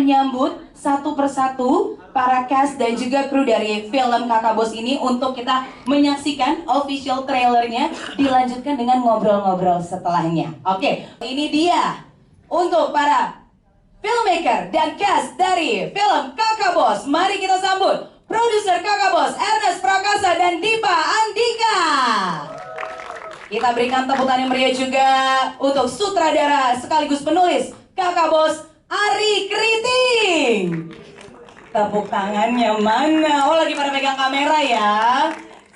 menyambut satu persatu para cast dan juga kru dari film Kakak Bos ini untuk kita menyaksikan official trailernya, dilanjutkan dengan ngobrol-ngobrol setelahnya. Oke, ini dia untuk para filmmaker dan cast dari film Kakak Bos. Mari kita sambut produser Kakak Bos Ernest Prakasa dan Dipa Andika. Kita berikan tepukan yang meriah juga untuk sutradara sekaligus penulis Kakak Bos Ari Kriting. Tepuk tangannya mana? Oh, lagi pada pegang kamera ya.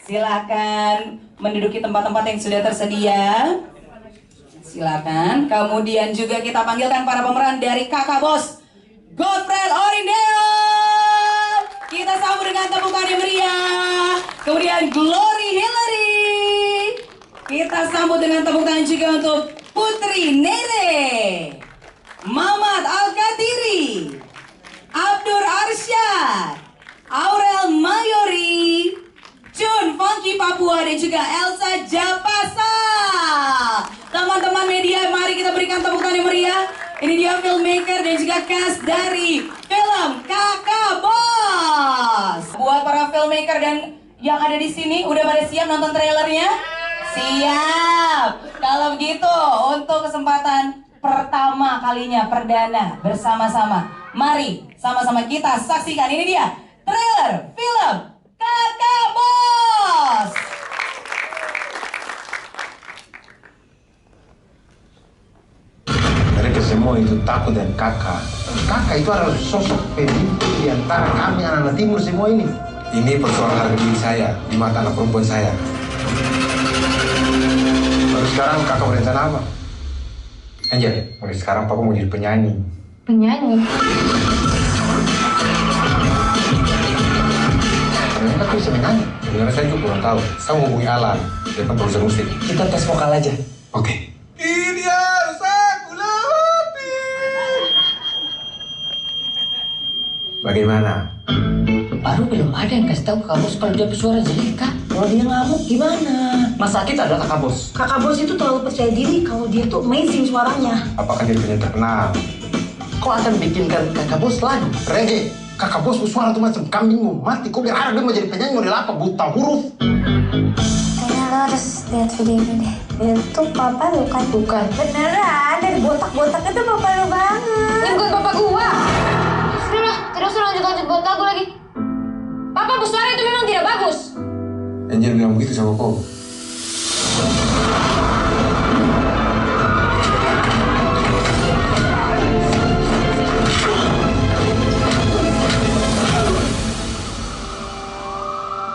Silakan menduduki tempat-tempat yang sudah tersedia. Silakan. Kemudian juga kita panggilkan para pemeran dari Kakak Bos. Godfred Orindeo. Kita sambut dengan tepukan yang meriah. Kemudian Glory Hillary. Kita sambut dengan tepuk tangan juga untuk Putri Nere, Mamat Al-Katiri, Abdur Arsyad, Aurel Mayori, Jun Funky Papua dan juga Elsa Japasa. Teman-teman media, mari kita berikan tepuk tangan yang meriah. Ini dia filmmaker dan juga cast dari film Kakak Bos. Buat para filmmaker dan yang ada di sini, udah pada siap nonton trailernya? Siap. Kalau begitu, untuk kesempatan pertama kalinya perdana bersama-sama, mari sama-sama kita saksikan. Ini dia trailer film Kakak Bos. Mereka semua itu takut dan kakak. Kakak itu adalah sosok pemimpin di antara kami anak-anak timur semua ini. Ini persoalan harga diri saya di mata anak perempuan saya. Lalu sekarang kakak berencana apa? Angel, mulai sekarang papa mau jadi penyanyi. Penyanyi? Ternyata aku bisa menyanyi. Sebenarnya saya juga kurang tahu. Saya mau hubungi Alan, dia kan produser musik. Kita tes vokal aja. Oke. Ini harus aku lewati. Bagaimana? Baru belum ada yang kasih tahu Kakak Bos kalau dia bersuara jelek, Kak. Kalau dia ngamuk gimana? Mas Sakit adalah Kakak Bos. Kakak Bos itu terlalu percaya diri kalau dia tuh amazing suaranya. Apakah dia penyanyi terkenal? Kok akan bikinkan Kakak Bos lagu? Rege, kakak bos suara tuh macam kambing mau mati. Kok berharap dia mau jadi penyanyi model apa? Buta huruf. Kayaknya lo harus lihat video ini deh. Itu papa lu kan? Bukan. Beneran, dari botak-botak itu papa lu banget. Ini bukan papa gua. Sudahlah, tidak usah lanjut-lanjut buat lagu lagi. Papa bersuara itu memang tidak bagus. Angel bilang begitu sama kau.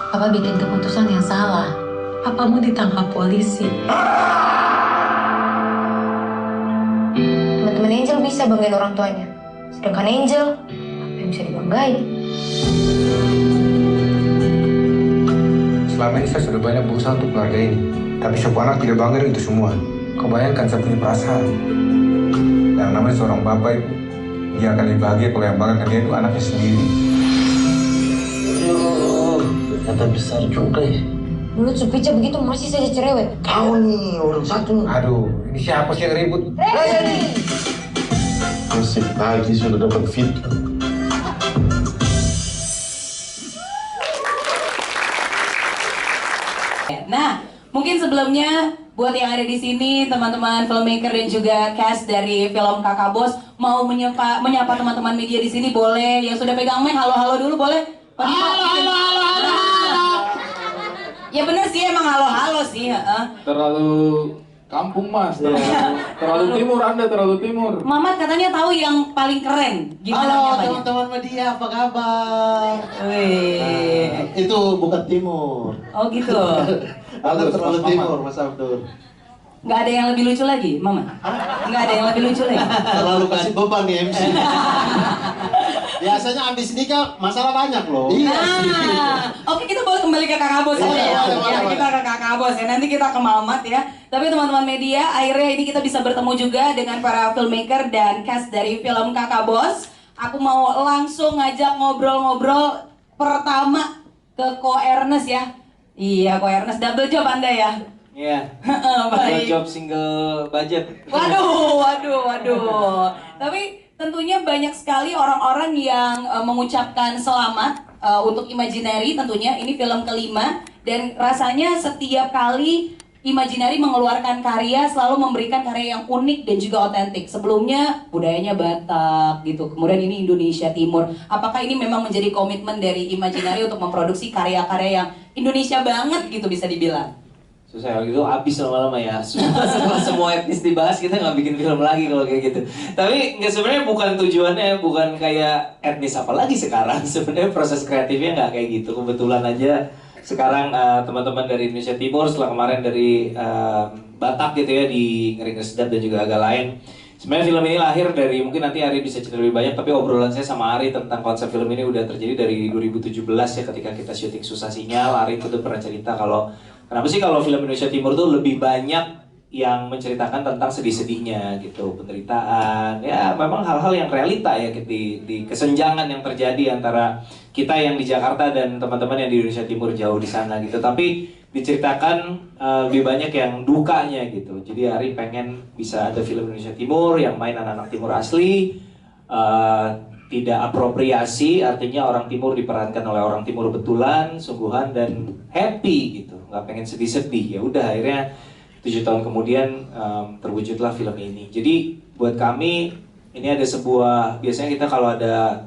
Papa bikin keputusan yang salah. Papamu ditangkap polisi. Teman-teman Angel bisa banggain orang tuanya. Sedangkan Angel, apa yang bisa dibanggain? Selama ini saya sudah banyak berusaha untuk keluarga ini. Tapi sebuah anak tidak bangga dengan itu semua. Kau bayangkan saya punya perasaan. Yang namanya seorang bapak itu, dia akan lebih bahagia kalau yang banggakan dia itu anaknya sendiri. Kata besar juga ya. Mulut Supica begitu masih saja cerewet. Kau nih orang satu. Aduh, ini siapa sih yang ribut? Masih pagi sudah dapat fit. Nah, mungkin sebelumnya buat yang ada di sini, teman-teman filmmaker dan juga cast dari film Kakak Bos mau menyapa teman-teman media di sini, boleh? Yang sudah pegang mic, halo-halo dulu boleh? Halo. Ya bener sih, emang halo-halo sih. Terlalu kampung mas, terlalu timur Anda, terlalu timur. Mamat katanya tahu yang paling keren. Gimana Halo menyapanya? teman-teman media, apa kabar? Wih. Itu bukan timur. Oh gitu. Anda Bagus, terlalu Mas timur, Mamat. Mas Abdur. Nggak ada yang lebih lucu lagi, Mama? Nggak ada yang lebih lucu lagi? Terlalu kasih beban di MC. Biasanya habis nikah masalah banyak loh. Nah, oke, kita boleh kembali ke Kakak Bos aja ya. Ya, kita ke Kakak Bos ya. Nanti kita ke Mamat ya. Tapi teman-teman media, akhirnya ini kita bisa bertemu juga dengan para filmmaker dan cast dari film Kakak Bos. Aku mau langsung ngajak ngobrol-ngobrol pertama ke Ko Ernest ya. Iya, Ko Ernest, double job Anda ya. Iya. Baik. Job single budget. Waduh. Tapi tentunya banyak sekali orang-orang yang mengucapkan selamat untuk Imaginary tentunya. Ini film kelima dan rasanya setiap kali Imaginary mengeluarkan karya selalu memberikan karya yang unik dan juga otentik. Sebelumnya budayanya Batak gitu, kemudian ini Indonesia Timur. Apakah ini memang menjadi komitmen dari Imaginary untuk memproduksi karya-karya yang Indonesia banget gitu bisa dibilang? Susah kalau gitu habis lama-lama ya. Semua etnis dibahas kita nggak bikin film lagi kalau kayak gitu. Tapi nggak, sebenarnya bukan tujuannya, bukan kayak etnis apa lagi sekarang. Sebenarnya proses kreatifnya nggak kayak gitu. Kebetulan aja sekarang teman-teman dari Indonesia Timur setelah kemarin dari Batak gitu ya di Ngeri Ngeri Sedap dan juga agak lain. Sebenarnya film ini lahir dari, mungkin nanti Ari bisa cerita lebih banyak, tapi obrolan saya sama Ari tentang konsep film ini udah terjadi dari 2017 ya, ketika kita syuting Susah Sinyal. Ari itu tuh pernah cerita kalau kenapa sih kalau film Indonesia Timur tuh lebih banyak yang menceritakan tentang sedih-sedihnya gitu, penderitaan, ya memang hal-hal yang realita ya di kesenjangan yang terjadi antara kita yang di Jakarta dan teman-teman yang di Indonesia Timur jauh di sana gitu. Tapi diceritakan lebih banyak yang dukanya gitu. Jadi Ari pengen bisa ada film Indonesia Timur yang main anak-anak Timur asli, tidak apropriasi, artinya orang Timur diperankan oleh orang Timur betulan, sungguhan dan happy gitu, nggak pengen sedih-sedih. Ya udah akhirnya 7 tahun kemudian terwujudlah film ini. Jadi buat kami ini ada sebuah, biasanya kita kalau ada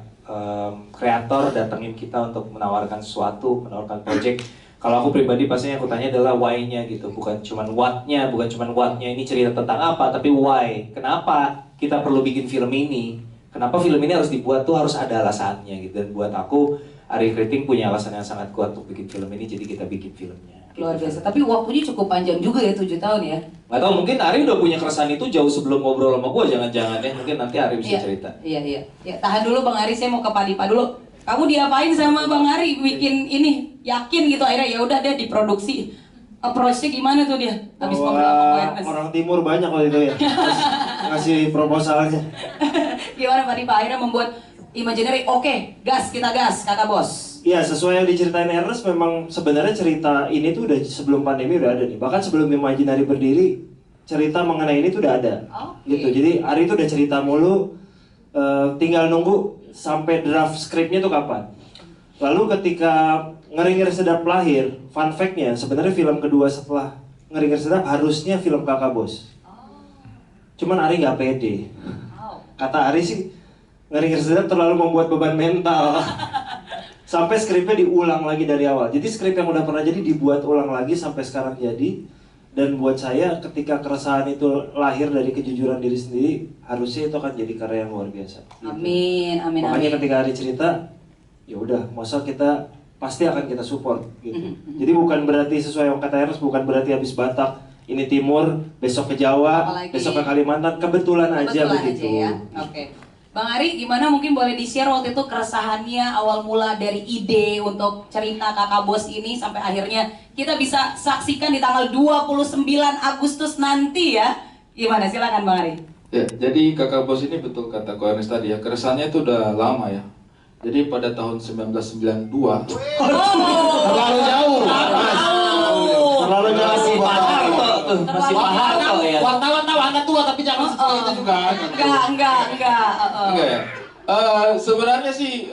kreator datengin kita untuk menawarkan sesuatu, menawarkan project. Kalau aku pribadi pastinya aku tanya adalah why-nya gitu, bukan cuman what-nya, bukan cuman what-nya ini cerita tentang apa, tapi why. Kenapa kita perlu bikin film ini? Kenapa film ini harus dibuat tuh harus ada alasannya gitu. Dan buat aku, Ari Kriting punya alasan yang sangat kuat untuk bikin film ini, jadi kita bikin filmnya. Luar biasa, tapi waktunya cukup panjang juga ya, 7 tahun ya. Nggak tahu, mungkin Ari udah punya keresahan itu jauh sebelum ngobrol sama gue, jangan-jangan ya. Mungkin nanti Ari bisa cerita. Iya. Ya, tahan dulu Bang Ari, saya mau ke Padipa dulu. Kamu diapain sama Bang Ari bikin ini? Yakin gitu akhirnya ya udah deh diproduksi. Approach-nya gimana tuh dia? Habis ngobrol sama awareness. Orang Timur banyak waktu itu ya. Ngasih proposalnya. Gimana Padipa akhirnya membuat Imaginary? Oke, gas, kita gas, kakak bos. Iya, sesuai yang diceritain Ernest, memang sebenarnya cerita ini tuh udah sebelum pandemi udah ada nih. Bahkan sebelum Imaginary berdiri, cerita mengenai ini tuh udah ada. Gitu. Jadi Ari tuh udah cerita mulu, tinggal nunggu sampai draft skripnya tuh kapan. Lalu ketika Ngeri Ngeri Sedap lahir, fun fact-nya sebenarnya film kedua setelah Ngeri Ngeri Sedap harusnya film Kakak Bos. Cuman Ari nggak pede. Kata Ari sih, Ngeri Ngeri Sedap terlalu membuat beban mental. Sampai skripnya diulang lagi dari awal. Jadi skrip yang udah pernah jadi dibuat ulang lagi sampai sekarang jadi. Dan buat saya ketika keresahan itu lahir dari kejujuran diri sendiri, harusnya itu akan jadi karya yang luar biasa. Gitu. Amin. Makanya ketika Ari cerita, ya udah, masa kita pasti akan kita support gitu. Jadi bukan berarti sesuai yang kata Ernest, bukan berarti habis Batak ini Timur, besok ke Jawa, apalagi besok ke Kalimantan, kebetulan aja begitu. Ya. Oke. Bang Ari, gimana mungkin boleh di-share waktu itu keresahannya awal mula dari ide untuk cerita Kakak Bos ini sampai akhirnya kita bisa saksikan di tanggal 29 Agustus nanti ya. Gimana? Silakan Bang Ari. Ya, jadi Kakak Bos ini betul kata Ko Ernest tadi ya, keresahannya itu udah lama ya. Jadi pada tahun 1992. Terlalu jauh. Terlalu jauh. Masih Harto ya. Wartawan tahu Anda tua tapi jangan seperti itu juga. Enggak. Enggak ya. Sebenarnya sih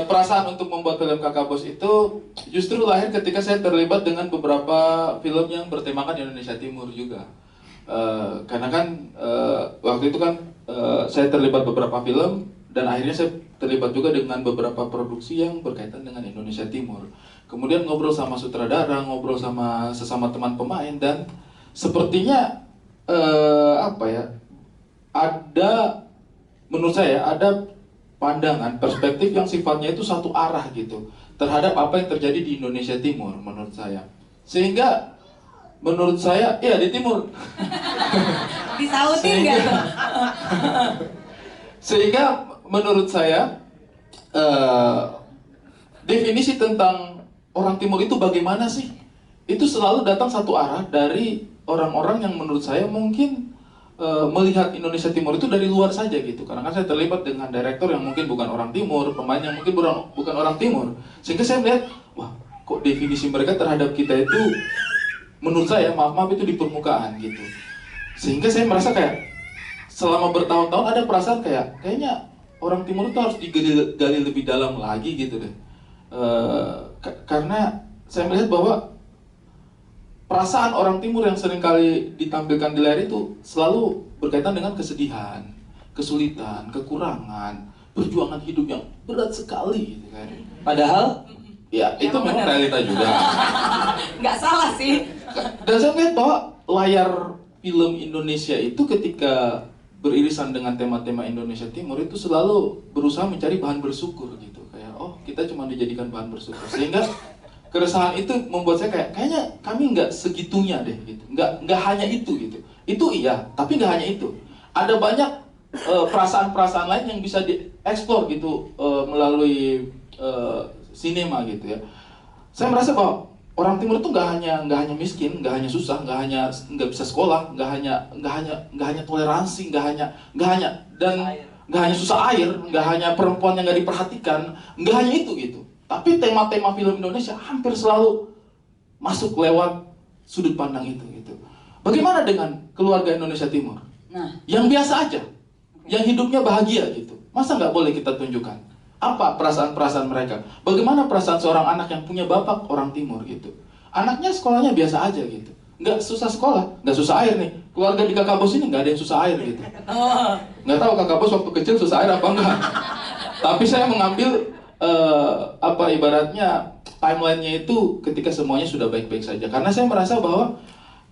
perasaan untuk membuat film Kakak Bos itu justru lahir ketika saya terlibat dengan beberapa film yang bertemakan Indonesia Timur juga. Karena kan waktu itu kan saya terlibat beberapa film dan akhirnya saya terlibat juga dengan beberapa produksi yang berkaitan dengan Indonesia Timur. Kemudian ngobrol sama sutradara, ngobrol sama sesama teman pemain dan sepertinya ada, menurut saya ada pandangan, perspektif yang sifatnya itu satu arah gitu terhadap apa yang terjadi di Indonesia Timur menurut saya. Sehingga menurut saya, ya di Timur. Disautin nggak tuh? Sehingga menurut saya definisi tentang orang Timur itu bagaimana sih? Itu selalu datang satu arah dari orang-orang yang menurut saya mungkin melihat Indonesia Timur itu dari luar saja gitu. Karena kan saya terlibat dengan direktur yang mungkin bukan orang Timur, pemain yang mungkin bukan orang Timur. Sehingga saya melihat, wah kok definisi mereka terhadap kita itu menurut saya, maaf itu di permukaan gitu. Sehingga saya merasa kayak, selama bertahun-tahun ada perasaan kayaknya orang timur itu harus digali lebih dalam lagi gitu deh. Karena saya melihat bahwa perasaan orang timur yang seringkali ditampilkan di layar itu selalu berkaitan dengan kesedihan, kesulitan, kekurangan, perjuangan hidup yang berat sekali gitu kan. Padahal ya itu memang realita juga. Nggak salah sih. Dan saya melihat bahwa layar film Indonesia itu ketika beririsan dengan tema-tema Indonesia Timur itu selalu berusaha mencari bahan bersyukur gitu. Kayak oh kita cuma dijadikan bahan bersyukur, sehingga keresahan itu membuat saya kayaknya kami nggak segitunya deh gitu, nggak hanya itu gitu. Itu iya, tapi nggak hanya itu. Ada banyak perasaan-perasaan lain yang bisa dieksplor gitu melalui sinema gitu ya. Saya merasa bahwa orang timur itu nggak hanya miskin, nggak hanya susah, nggak bisa sekolah, nggak hanya toleransi, nggak hanya susah air, nggak hanya perempuan yang nggak diperhatikan, nggak hanya itu gitu. Tapi tema-tema film Indonesia hampir selalu masuk lewat sudut pandang itu gitu. Bagaimana dengan keluarga Indonesia Timur? Nah, yang biasa aja, yang hidupnya bahagia gitu. Masa nggak boleh kita tunjukkan? Apa perasaan-perasaan mereka? Bagaimana perasaan seorang anak yang punya bapak orang Timur gitu? Anaknya sekolahnya biasa aja gitu. Nggak susah sekolah, nggak susah air nih. Keluarga di Kakak Bos ini nggak ada yang susah air gitu. Nggak tahu Kakak Bos waktu kecil susah air apa enggak. Tapi saya mengambil ibaratnya timelinenya itu ketika semuanya sudah baik-baik saja. Karena saya merasa bahwa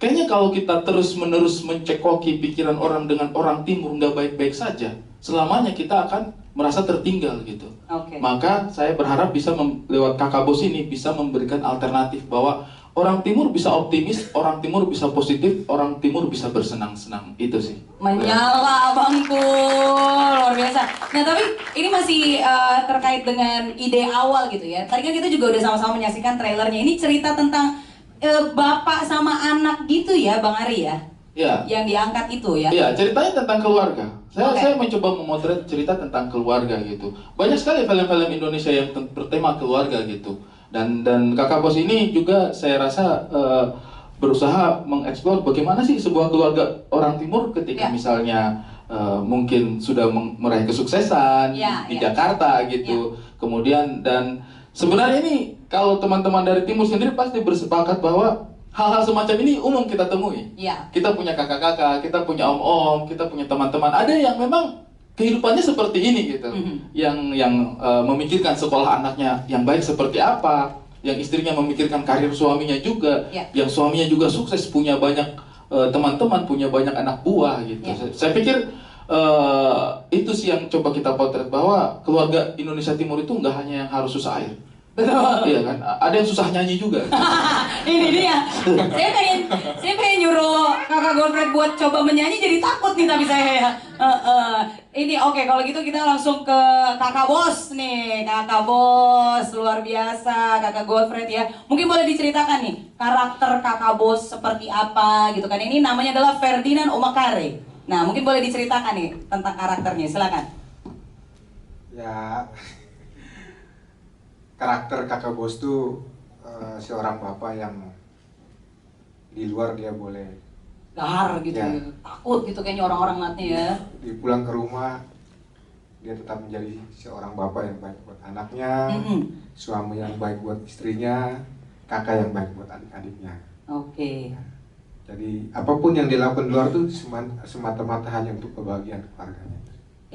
kayaknya kalau kita terus-menerus mencekoki pikiran orang dengan orang Timur nggak baik-baik saja, selamanya kita akan merasa tertinggal gitu. Oke. Maka saya berharap bisa lewat Kakak Bos ini bisa memberikan alternatif bahwa orang Timur bisa optimis, orang Timur bisa positif, orang Timur bisa bersenang-senang. Itu sih. Menyala abangku, luar biasa. Nah tapi ini masih terkait dengan ide awal gitu ya. Tadi kan kita juga udah sama-sama menyaksikan trailernya. Ini cerita tentang bapak sama anak gitu ya Bang Ari ya? Ya. Yang diangkat itu ya? Iya, ceritanya tentang keluarga. Okay. Saya mencoba memotret cerita tentang keluarga gitu. Banyak sekali film-film Indonesia yang bertema keluarga gitu. Dan Kakak Bos ini juga saya rasa berusaha mengeksplor bagaimana sih sebuah keluarga orang Timur ketika misalnya mungkin sudah meraih kesuksesan di Jakarta gitu. Kemudian dan sebenarnya ini kalau teman-teman dari Timur sendiri pasti bersepakat bahwa hal-hal semacam ini umum kita temui. Kita punya kakak-kakak, kita punya om-om, kita punya teman-teman. Ada yang memang kehidupannya seperti ini gitu, yang memikirkan sekolah anaknya yang baik seperti apa, yang istrinya memikirkan karir suaminya juga, yang suaminya juga sukses, punya banyak teman-teman, punya banyak anak buah gitu. Saya pikir itu sih yang coba kita potret, bahwa keluarga Indonesia Timur itu nggak hanya yang harus susah air. Betul. Iya kan, ada yang susah nyanyi juga. Ini dia. Saya pengen nyuruh Kakak Goldfred buat coba menyanyi, jadi takut nih tapi saya ya. Ini oke, kalau gitu kita langsung ke Kakak Bos nih. Kakak Bos luar biasa, Kakak Goldfred ya. Mungkin boleh diceritakan nih karakter Kakak Bos seperti apa gitu kan. Ini namanya adalah Ferdinand Omakare. Nah, mungkin boleh diceritakan nih tentang karakternya. Silakan. Ya, karakter Kakak Bos tuh seorang bapak yang di luar dia boleh gahar gitu ya. Takut gitu kayaknya orang-orang ngeliatnya ya. Di pulang ke rumah dia tetap menjadi seorang bapak yang baik buat anaknya, suami yang baik buat istrinya, kakak yang baik buat adik-adiknya. Oke. Jadi apapun yang dilakukan di luar tuh semata-mata hanya untuk kebahagiaan keluarganya.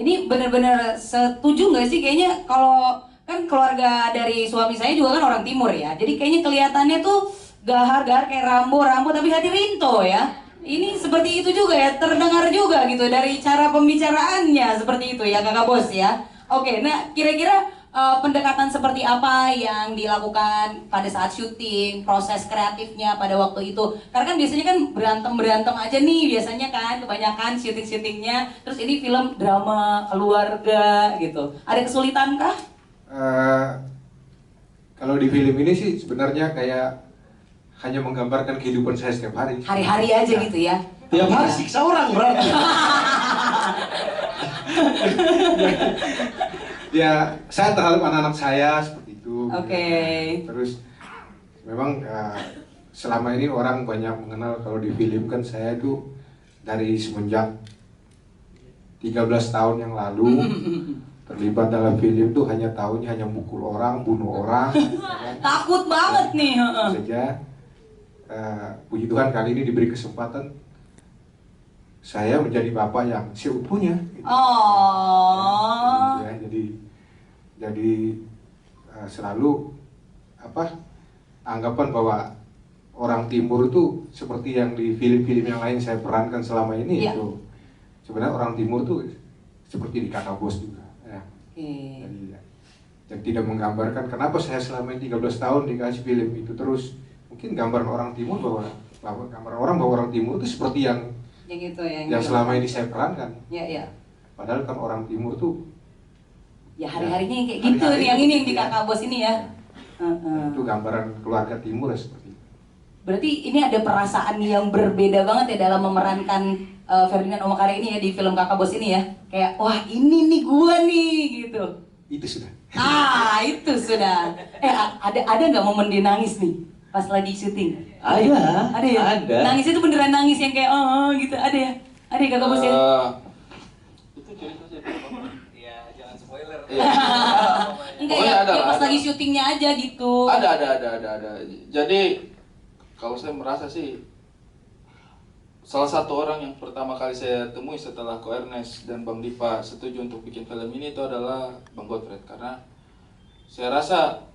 Ini benar-benar setuju nggak sih kayaknya, kalau kan keluarga dari suami saya juga kan orang Timur ya, jadi kayaknya kelihatannya tuh gahar-gahar kayak Rambo tapi hati Rinto ya. Ini seperti itu juga ya, terdengar juga gitu dari cara pembicaraannya seperti itu ya Kakak Bos ya. Oke, nah kira-kira pendekatan seperti apa yang dilakukan pada saat syuting, proses kreatifnya pada waktu itu? Karena kan biasanya kan berantem aja nih biasanya kan, kebanyakan syutingnya. Terus ini film drama keluarga gitu. Ada kesulitan kah? Kalau di film ini sih sebenarnya kayak hanya menggambarkan kehidupan saya setiap hari. Hari-hari aja gitu ya. Tiap hari siksa orang berarti. Ya, saya terhadap anak-anak saya seperti itu. Oke. Terus memang selama ini orang banyak mengenal kalau di film kan saya itu dari semenjak 13 tahun yang lalu terlibat dalam film itu hanya tahunya hanya mukul orang, bunuh orang. Takut banget nih. Saja, puji Tuhan kali ini diberi kesempatan saya menjadi bapak yang seutuhnya. Gitu. Oh. Ya, jadi selalu anggapan bahwa orang Timur itu seperti yang di film-film yang lain saya perankan selama ini itu sebenarnya orang Timur tuh seperti di Kakak Bos juga. Ya. Jadi, yang tidak menggambarkan kenapa saya selama ini 13 tahun dikasih film itu terus mungkin gambaran orang Timur bahwa orang Timur itu seperti yang gitu, yang selama ini saya perankan. Iya. Padahal kan orang Timur tuh ya hari-harinya yang kayak gitu nih, yang ini yang di Kakak Bos ini ya. Itu gambaran keluarga Timur seperti itu. Berarti ini ada perasaan yang berbeda banget ya dalam memerankan Ferdinand Omakare ini ya di film Kakak Bos ini ya. Kayak wah ini nih gua nih gitu. Itu sudah. Itu sudah. Ada nggak momen dia nangis nih pas lagi syuting? Ada ya? Ada. Nangis itu beneran nangis yang kayak gitu, ada ya? Ada ya Kakak Bos ya? Itu cerita saya. Iya, jangan spoiler. Enggak Pokoknya ya, ada, ya pas ada. lagi syutingnya aja gitu. Ada. Jadi kalau saya merasa sih salah satu orang yang pertama kali saya temui setelah Ko Ernest dan Bang Dipa setuju untuk bikin film ini itu adalah Bang Godfred, karena saya rasa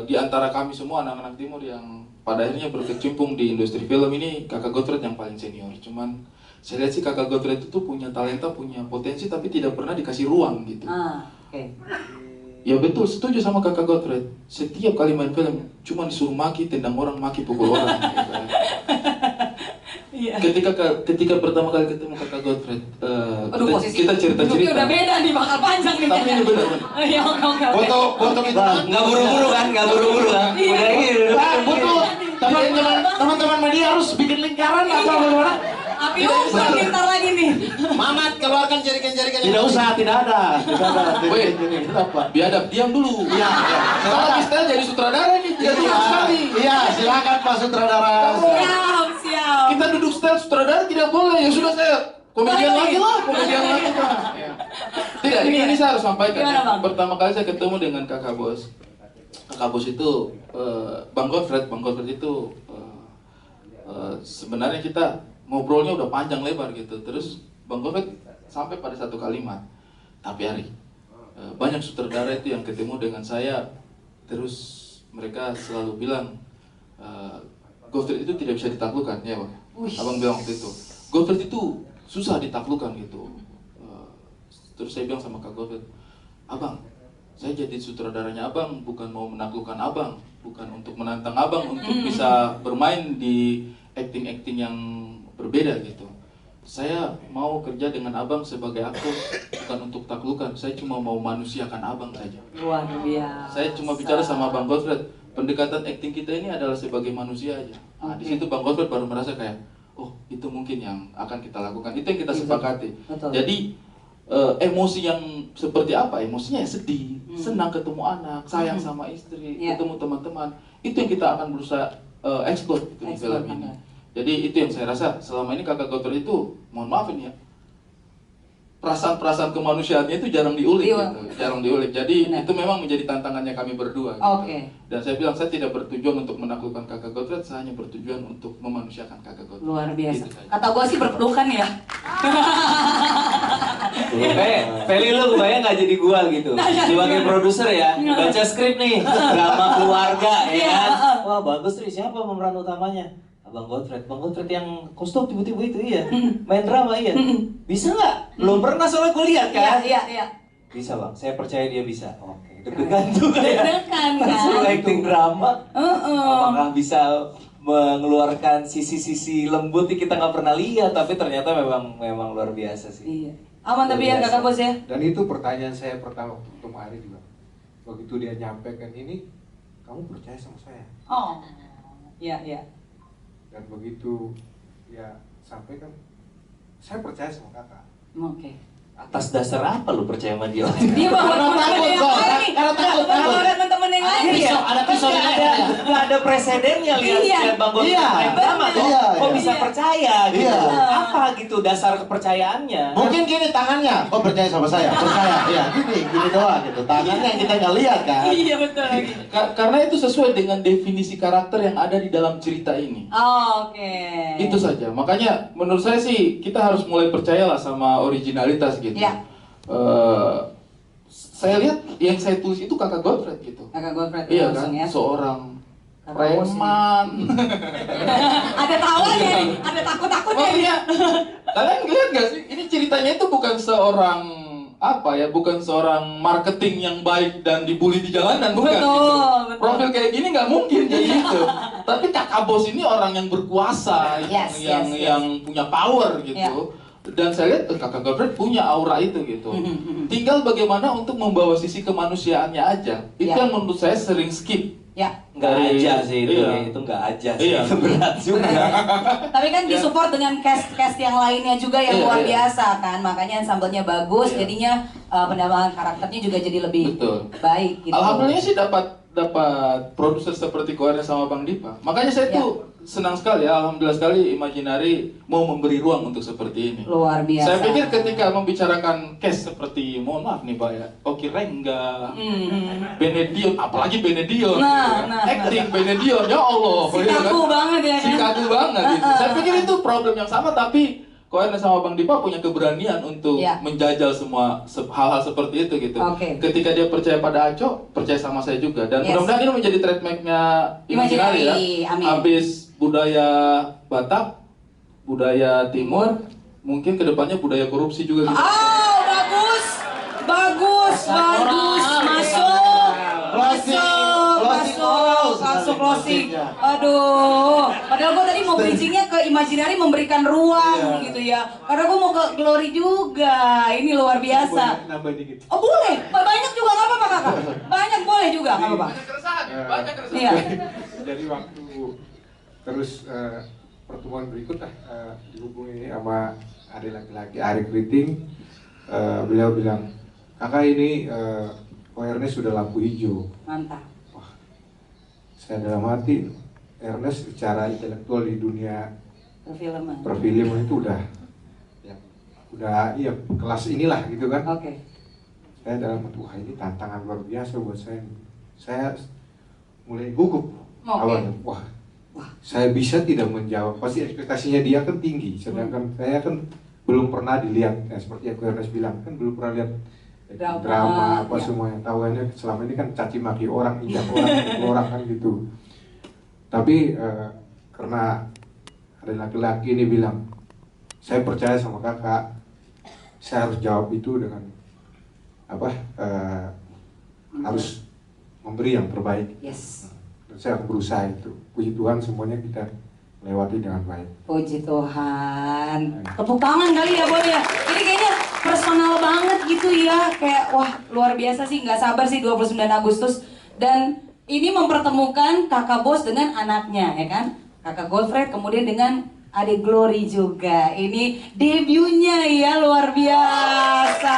di antara kami semua anak-anak Timur yang pada akhirnya berkecimpung di industri film ini Kakak Godfred yang paling senior. Cuman saya lihat sih Kakak Godfred itu punya talenta, punya potensi tapi tidak pernah dikasih ruang gitu. Oke. Ya betul, setuju sama Kakak Godfred. Setiap kali main film cuma disuruh maki, tendang orang, maki, pukul orang. Gitu. Iya. Ketika pertama kali ketemu Kakak Godfred, kita cerita-cerita. Duduknya udah beda nih, bakal panjang nih. Tapi ini benar. Iya, oke. Foto itu Nggak buru-buru kan? Iya. Udah gitu. butuh teman-teman media harus bikin lingkaran atau bagaimana? Api usah pintar lagi nih. Mamat, keluarkan jarikan-jarikan. Tidak usah, tidak ada. Weh, Kenapa? biadab, diam dulu. Iya. Kita lagi style jadi sutradara nih, tidak diam sekali. Iya, silakan Pak Sutradara. Siap. Kita duduk style sutradara tidak boleh. Ya sudah saya komedian lagi lah, komedian lagi lah. Tidak, ini saya harus sampaikan. Gimana, Bang? Pertama kali saya ketemu dengan Kakak Bos. Kakak Bos itu Bang Godfred itu sebenarnya kita ngobrolnya udah panjang lebar gitu. Terus Bang Godfred sampai pada satu kalimat, tapi Ari, banyak sutradara itu yang ketemu dengan saya, terus mereka selalu bilang Godfred itu tidak bisa ditaklukkan, ya Bang. Abang bilang waktu itu, Godfred itu susah ditaklukkan gitu. Terus saya bilang sama Kak Godfred, Abang, saya jadi sutradaranya Abang bukan mau menaklukkan Abang, bukan untuk menantang Abang untuk bisa bermain di acting-acting yang berbeda gitu. Saya mau kerja dengan Abang sebagai aktor bukan untuk taklukan. Saya cuma mau manusiakan Abang saja. Luar biasa. Saya cuma bicara sama Bang Godfred, pendekatan acting kita ini adalah sebagai manusia aja. Nah, di situ Bang Godfred baru merasa kayak, oh itu mungkin yang akan kita lakukan. Itu yang kita sepakati. Betul. Jadi emosi yang seperti apa? Emosinya ya sedih, senang ketemu anak, sayang sama istri, ketemu teman-teman. Itu yang kita akan berusaha explore gitu di film ini. Jadi itu yang saya rasa selama ini Kakak Godfred itu, mohon maaf ini ya, perasaan-perasaan kemanusiaannya itu jarang diulik gitu, jarang diulik. Jadi itu memang menjadi tantangannya kami berdua. Gitu. Dan saya bilang saya tidak bertujuan untuk menaklukkan Kakak Godfred, saya hanya bertujuan untuk memanusiakan Kakak Godfred. Luar biasa. Gitu Kata gua sih berpelukan ya. Feli lu kebayang nggak jadi gua gitu sebagai produser ya, baca skrip nih drama keluarga ya kan, wah bagus nih, siapa pemeran utamanya? Bang Godfred yang kostum tiba-tiba itu iya, main drama iya, bisa nggak? Belum pernah soalnya gue lihat kan? Iya. Bisa Bang, saya percaya dia bisa. Oke, deg-degan juga ya. Deg-degan kan? Langsung acting drama. Apakah bisa mengeluarkan sisi-sisi lembut yang kita nggak pernah lihat, tapi ternyata memang luar biasa sih. Iya. Aman tapi ya Kakak Bos ya. Dan itu pertanyaan saya pertama waktu ketemu Ari juga. Begitu dia nyampaikan ini, kamu percaya sama saya? Oh, iya. Dan begitu ya sampaikan, saya percaya sama kakak. Oke. Atas dasar apa lu percaya sama dia? Dia bawa temen yang lain nih. Kalau takut. Bawa temen yang lain nih. Ada pisau Nggak ada ada presidennya lihat Bang Gofret main drama tuh. Kok bisa percaya gitu? Apa gitu dasar kepercayaannya? Mungkin gini tangannya, kok percaya sama saya? Percaya, iya gini doang gitu. Tangannya yang kita nggak lihat kan? Iya betul. Karena itu sesuai dengan definisi karakter yang ada di dalam cerita ini. Oke. Itu saja. Makanya menurut saya sih kita harus mulai percayalah sama originalitas gitu. Ya. Saya lihat yang saya tulis itu Kakak Godfred gitu. Kakak Godfred Iya langsung kan, ya. seorang Kakak bos ini. preman. Ada tawanya nih, ada takut-takutnya nih. Makanya kalian lihat nggak sih? Ini ceritanya itu bukan seorang apa ya, bukan seorang marketing yang baik dan dibully di jalanan, bukan. Betul, gitu. betul. Profil kayak gini nggak mungkin kayak gitu. Tapi Kakak Bos ini orang yang berkuasa, yang punya power gitu. Yeah. Dan saya lihat Kakak Godfred punya aura itu gitu. Tinggal bagaimana untuk membawa sisi kemanusiaannya aja. Itu Yeah. yang menurut saya sering skip. Ya. Nggak aja sih itu, Iya. itu nggak aja sih. Iya. Itu berat juga. Tapi kan disupport dengan cast yang lainnya juga yang Iya, luar iya. biasa kan, makanya ensemble-nya bagus, Iya. jadinya penambahan karakternya juga jadi lebih Betul. baik gitu. Alhamdulillah sih dapat produser seperti Ko Ernest sama Bang Dipa. Makanya saya tuh senang sekali ya, alhamdulillah sekali Imaginary mau memberi ruang untuk seperti ini. Luar biasa. Saya pikir ketika membicarakan case seperti, mohon maaf nih Pak ya, Oki Rengga, Benedion, apalagi Benedion, acting Benedion, ya Allah. Si kaku banget ya kan? Si kaku banget gitu. Saya pikir itu problem yang sama, tapi Ko Ernest sama Bang Dipa punya keberanian untuk menjajal semua hal-hal seperti itu gitu. Ketika dia percaya pada Aco, percaya sama saya juga. Dan mudah-mudahan ini menjadi trademark-nya Imaginary ya. Amin. Habis budaya Batak, budaya Timur, mungkin kedepannya budaya korupsi juga gitu. Oh, bagus. Bagus, bagus. Masuk. Masuk closing. Aduh, padahal gue tadi mau bridgingnya ke Imaginary memberikan ruang gitu ya. Karena gue mau ke Glory juga. Ini luar biasa. Nambah dikit. Oh boleh, banyak juga nggak apa-apa kakak. Banyak boleh juga nggak apa-apa. Banyak keresahan. Iya. Jadi waktu terus pertemuan berikut dihubungi sama adik laki-laki Ari Kriting, beliau bilang, kakak ini Ko Ernest sudah lampu hijau. Mantap. Wah, saya dalam hati Ernest secara intelektual di dunia perfilman itu udah kelas inilah gitu kan. Oke. Saya dalam hati, wah ini tantangan luar biasa buat saya. Saya mulai gugup awalnya. Wah, saya bisa tidak menjawab. Pasti ekspektasinya dia kan tinggi, sedangkan saya kan belum pernah dilihat. Ya, seperti yang Ko Ernest bilang kan belum pernah lihat drama apa semuanya. Tahuannya selama ini kan caci maki orang, injak orang kan gitu. Tapi karena ada laki-laki ini bilang, saya percaya sama kakak, saya harus jawab itu dengan harus memberi yang terbaik. Yes. Dan saya akan berusaha itu. Puji Tuhan semuanya kita lewati dengan baik. Puji Tuhan. Tepuk tangan kali ya Boy ya. Ini kayaknya personal banget gitu ya. Kayak wah luar biasa sih. Nggak sabar sih 29 Agustus. Dan ini mempertemukan kakak Bos dengan anaknya ya kan. Kakak Godfred kemudian dengan adik Glory juga. Ini debutnya ya luar biasa.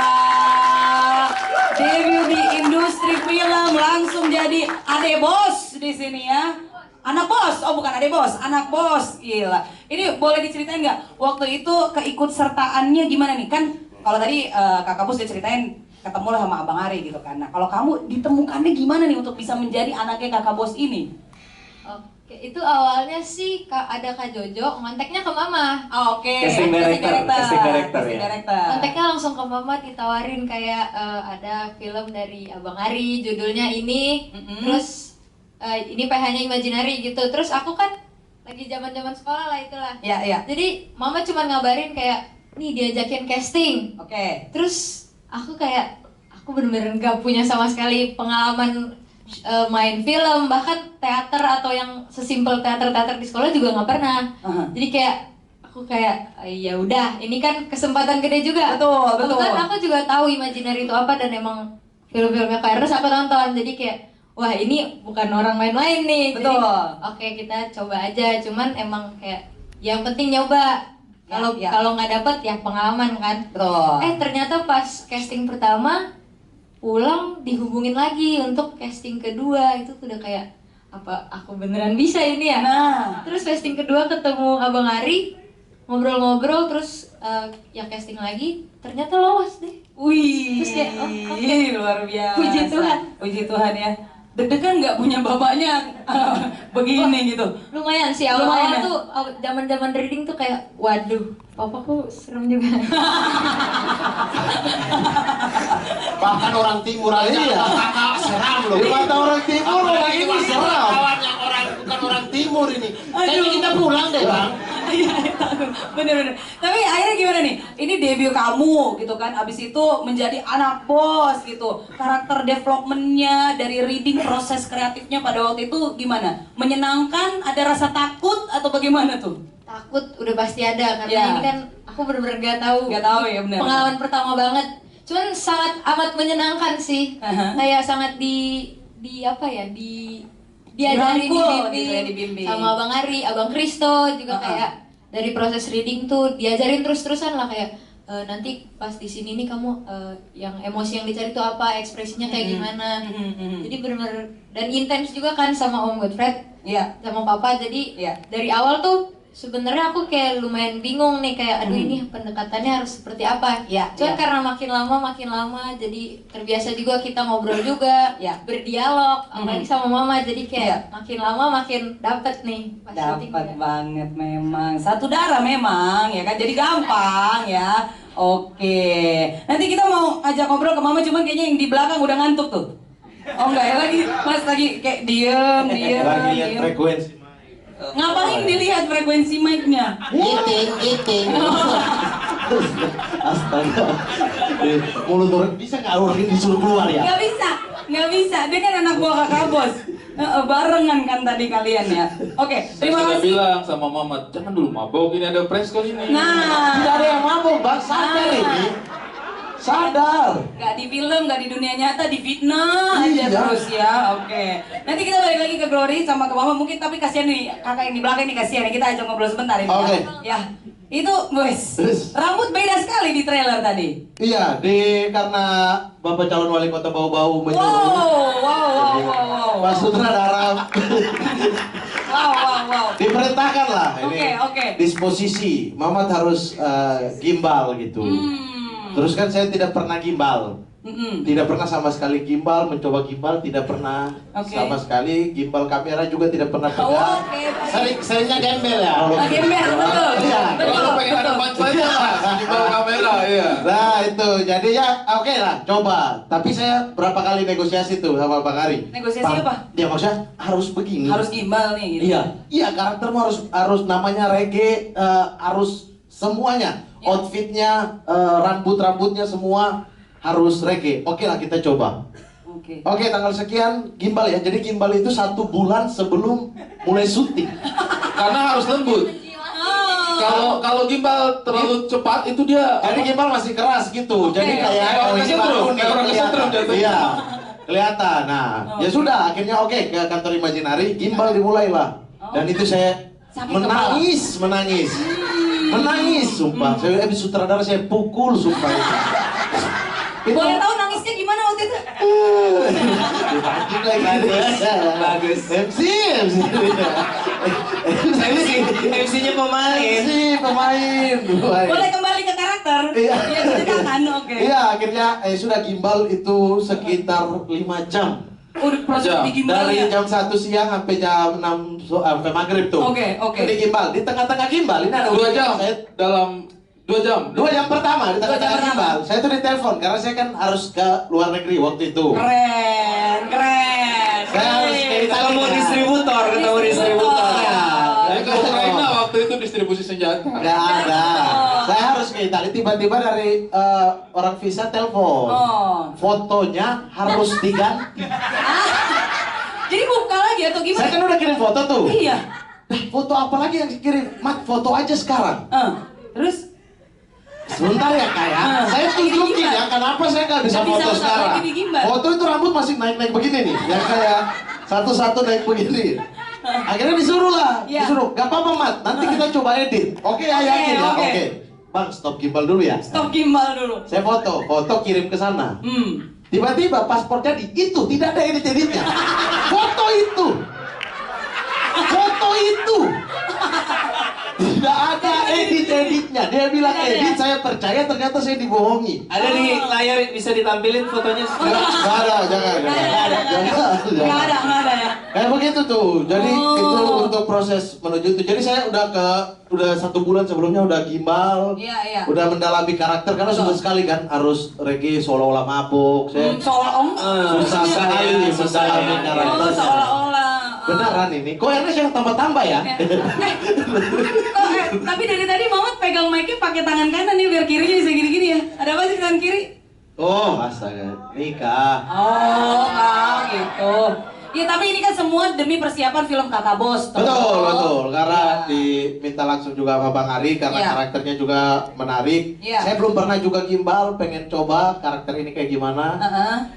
Debut di industri film langsung jadi adik bos di sini ya. Anak bos, oh bukan adik bos, anak bos, gila. Ini boleh diceritain nggak waktu itu keikutsertaannya gimana nih? Kan kalau tadi kakak bos diceritain ketemu lah sama abang Ari gitu kan. Nah kalau kamu ditemukannya gimana nih untuk bisa menjadi anaknya kakak bos ini? Oke, itu awalnya sih ada Kak Jojo ngonteknya ke Mama. Oke. Casting director ya. Kontaknya langsung ke Mama ditawarin kayak ada film dari Abang Ari judulnya ini. Terus ini PH-nya Imaginary gitu. Terus aku kan lagi zaman-zaman sekolah lah itulah. Iya. Jadi Mama cuma ngabarin kayak nih diajakin casting. Oke. Terus aku bener-bener gak punya sama sekali pengalaman main film, bahkan teater atau yang sesimpel teater-teater di sekolah juga nggak pernah. Jadi aku ya udah, ini kan kesempatan gede juga. Betul. Kan aku juga tahu Imaginary itu apa dan emang film-filmnya Kak Ernest aku tonton. Jadi kayak wah ini bukan orang main-main nih. Betul. Jadi, oke kita coba aja. Cuman emang kayak yang penting nyoba. Kalau nggak dapet ya pengalaman kan. Betul. Ternyata pas casting pertama pulang dihubungin lagi untuk casting kedua, itu udah kayak apa aku beneran bisa ini ya? Nah. Terus casting kedua ketemu Abang Ari, ngobrol-ngobrol, terus ya casting lagi, ternyata lolos deh. Wih, Terus kayak, luar biasa. Puji Tuhan. Puji Tuhan ya. Deg-degan nggak punya bapaknya begini gitu. Lumayan sih, Lumayan awal-awal ya? tuh zaman-zaman reading tuh kayak, waduh, papaku serem juga. Bahkan orang timur aja kakak seram loh. Di mata orang timur orang ini seram. Kawan yang bukan orang timur ini. Kayaknya kita pulang deh bang. Iya, bener-bener. Tapi akhirnya gimana nih? Ini debut kamu gitu kan, abis itu menjadi anak bos gitu. Karakter developmentnya dari reading, proses kreatifnya pada waktu itu gimana? Menyenangkan? Ada rasa takut atau bagaimana tuh? Takut udah pasti ada, karena Ya. ini kan aku bener-bener gak tahu. Gak tahu ya, bener. Pengalaman pertama banget. Cuman sangat amat menyenangkan sih. Kayak sangat apa ya, diajarin, Dirangkul dibimbing, gitu ya, dibimbing. sama Abang Ari, Abang Kristo juga kayak dari proses reading tuh diajarin terus-terusan lah kayak nanti pas di sini nih kamu yang emosi yang dicari tuh apa, ekspresinya kayak gimana. Jadi bener-bener dan intens juga kan sama Om Godfred, sama Papa. Jadi dari awal tuh sebenarnya aku kayak lumayan bingung nih kayak aduh ini pendekatannya harus seperti apa. Cuman karena makin lama jadi terbiasa juga, kita ngobrol juga, berdialog apalagi sama Mama, jadi kayak makin lama makin dapet nih pas syuting Dapat juga. banget memang. Satu darah memang ya kan, jadi gampang ya. Oke. Nanti kita mau ajak ngobrol ke Mama, cuman kayaknya yang di belakang udah ngantuk tuh. Oh enggak ya, Mas lagi kayak diem. Lagi lihat frekuensi. Ngapain dilihat frekuensi mic-nya? Giting. Astaga. Mulut orang bisa nggak orang ini disuruh keluar ya? Nggak bisa. Dia kan anak buah kakak bos. Barengan kan tadi kalian ya. Oke, Saya terima sudah kasih. bilang sama Mama, jangan dulu mabok, ini ada press call ini. Nah, Tidak ada yang mabuk bang, sadar ini. Sadar. nggak di film, nggak di dunia nyata, di fitnah aja Iya. terus ya. Oke. Nanti kita balik lagi ke Glory sama ke Mama mungkin, tapi kasihan nih kakak yang di belakang ini, kasihan nih. Kita ajak ngobrol sebentar ini. Oke. Ya. Itu, wes. Rambut beda sekali di trailer tadi. Iya, karena Bapak calon wali kota bau-bau Wow, menyuruh. wow. Pak sutradara Wow. diperintahkan lah ini. Oke. Disposisi, Mamat harus gimbal gitu. Terus kan saya tidak pernah gimbal. Tidak pernah sama sekali gimbal, mencoba gimbal tidak pernah sama sekali, gimbal kamera juga tidak pernah pegang. Seringnya gembel ya. Gembel, betul. Iya. Kalau pengen ada punchline-nya Mas, di bawah kamera, iya. Nah itu, jadi ya oke lah, coba. Tapi saya berapa kali negosiasi tuh sama Bang Ari. Negosiasi Bang, apa? Dia maksudnya harus begini. Harus gimbal nih gitu. Iya karaktermu harus namanya reggae, harus semuanya, outfitnya, rambutnya semua harus reggae. Oke lah kita coba. Oke, tanggal sekian gimbal ya. Jadi gimbal itu 1 bulan sebelum mulai syuting. Karena harus lembut. Kalau gimbal terlalu cepat itu dia. Jadi gimbal masih keras gitu. Jadi kayak orang kesetrum, kayak orang kesetrum jatuhnya. Iya. Kelihatan. Nah, ya sudah akhirnya oke ke kantor Imaginary, gimbal dimulailah. Dan itu saya menangis. Sumpah. Saya sutradara saya pukul sumpah. Boleh tahu nangisnya gimana waktu itu? Bagus. MC-nya pemain. Boleh kembali ke karakter? Iya. Ya ceritakan, oke. Iya, akhirnya sudah gimbal itu sekitar 5 jam. Udah proses di gimbal Dari ya? jam 1 siang sampai jam 6 sampai maghrib tuh. Oke. Di gimbal, di tengah-tengah gimbal ini ada 2 jam. Saya Dalam 2 jam. 2 jam pertama di 2 jam tengah-tengah pertama. gimbal. Saya tuh ditelepon karena saya kan harus ke luar negeri waktu itu. Keren. Saya harus ke Italia. Ketemu distributor. Saya ke Ukraina waktu itu distribusi senjata. Nggak ada. Saya harus ke Italia. Tiba-tiba dari orang visa telepon. Fotonya harus diganti. Jadi buka lagi atau gimana? Saya kan udah kirim foto tuh. Iya. Foto apa lagi yang dikirim? Mat, foto aja sekarang. Terus? Sebentar ya kak ya. Saya tunjukin ya kenapa saya nggak bisa Nggak bisa foto lagi sekarang. di gimbal. Foto itu rambut masih naik-naik begini nih. Yang kayak satu-satu naik begini. Akhirnya disuruh lah. Disuruh. Gak apa-apa Mat, nanti kita coba edit. Oke ya, yakin ya. Oke. Oke. Bang, stop gimbal dulu ya. Stop gimbal dulu. Saya foto kirim ke sana. Tiba-tiba paspor jadi, itu tidak ada edit-editnya. Foto itu. foto itu. Tidak ada edit-editnya. Dia bilang edit, saya percaya, ternyata saya dibohongi. Ada di layar, bisa ditampilin fotonya? Nggak ada, jangan. Nggak ada ya. Kayak begitu tuh. Jadi itu untuk proses menuju itu. Jadi saya udah 1 bulan sebelumnya udah gimbal. Iya. Udah mendalami karakter karena susah sekali kan harus reggae seolah-olah mabuk. Saya susah sekali mendalami karakter. Seolah-olah. Beneran ini. Kok Ernest yang tambah-tambah ya? Tapi dari tadi Mamat pegang mic-nya pakai tangan kanan nih biar kirinya bisa gini-gini ya. Ada apa sih tangan kiri? Oh, astaga. Nikah. Oh, gitu. Ya tapi ini kan semua demi persiapan film Kakak Bos. Betul. Karena diminta langsung juga sama Bang Ari karena karakternya juga menarik. Saya belum pernah juga gimbal, pengen coba karakter ini kayak gimana.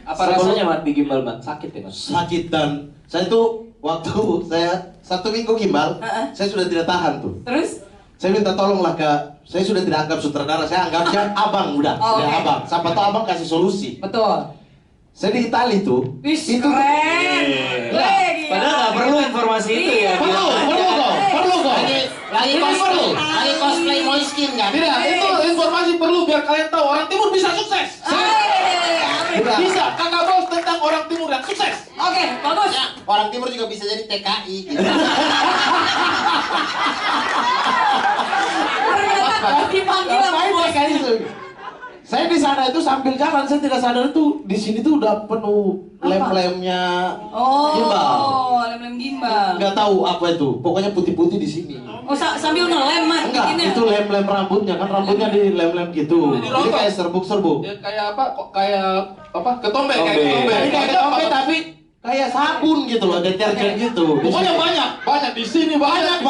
Apa rasanya Mat di gimbal, Mat? Sakit ya, Mat? Sakit, dan saya tuh waktu saya 1 minggu gimbal, saya sudah tidak tahan tuh. Terus? Saya minta tolonglah saya sudah tidak anggap sutradara, saya anggapnya abang udah, abang. Siapa tahu abang kasih solusi. Betul. Saya di Itali tuh. Itu keren. Padahal nggak perlu informasi itu ya. Perlu kok. Lagi cosplay Moiskin kan? Tidak, itu informasi perlu biar kalian tahu orang timur bisa sukses. Bisa, Kakak Bos tentang orang timur yang sukses. Oke, bagus. Ya, orang timur juga bisa jadi TKI gitu. Dipanggil Saya di sana itu sambil jalan, saya tidak sadar itu di sini tuh udah penuh lem-lemnya gimbal. Oh, lem-lem gimbal. Nggak tahu apa itu, pokoknya putih-putih di sini. Oh, sambil ngelem Mat Enggak, bikinnya. itu lem-lem rambutnya, kan rambutnya di lem-lem gitu. Jadi kayak serbuk-serbuk. Ya, kayak apa? Ketombe, kayak ketombe. Jadi kayak ketombe tapi kayak sabun gitu loh, deterjen gitu. Pokoknya banyak di sini banyak.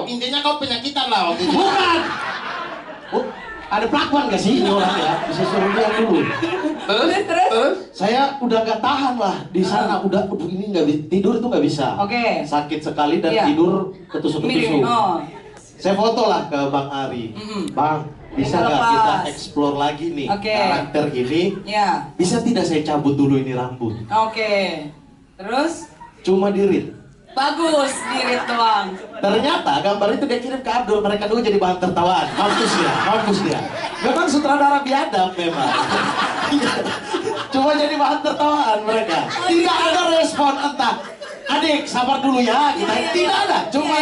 Intinya kau penyakitan lah waktu itu. Bukan. Ada pelakuan gak sih ini orang ya? Bisa suruh dia dulu. Terus? Saya udah gak tahan lah di sana, udah ini tidur itu nggak bisa. Oke. Sakit sekali dan tidur ketusuk-ketusuk. Saya foto lah ke Bang Ari. Bang, bisa nggak kita explore lagi nih karakter ini? Ya. Bisa tidak saya cabut dulu ini rambut? Oke. Terus? Cuma dirit. Bagus, dirit doang. Ternyata gambar itu dia kirim ke Abdul, mereka dulu jadi bahan tertawaan. Mampus dia. Memang sutradara biadab memang. Cuma jadi bahan tertawaan mereka. Tidak ada respon entah. Adik, sabar dulu ya. Tidak ada. Cuma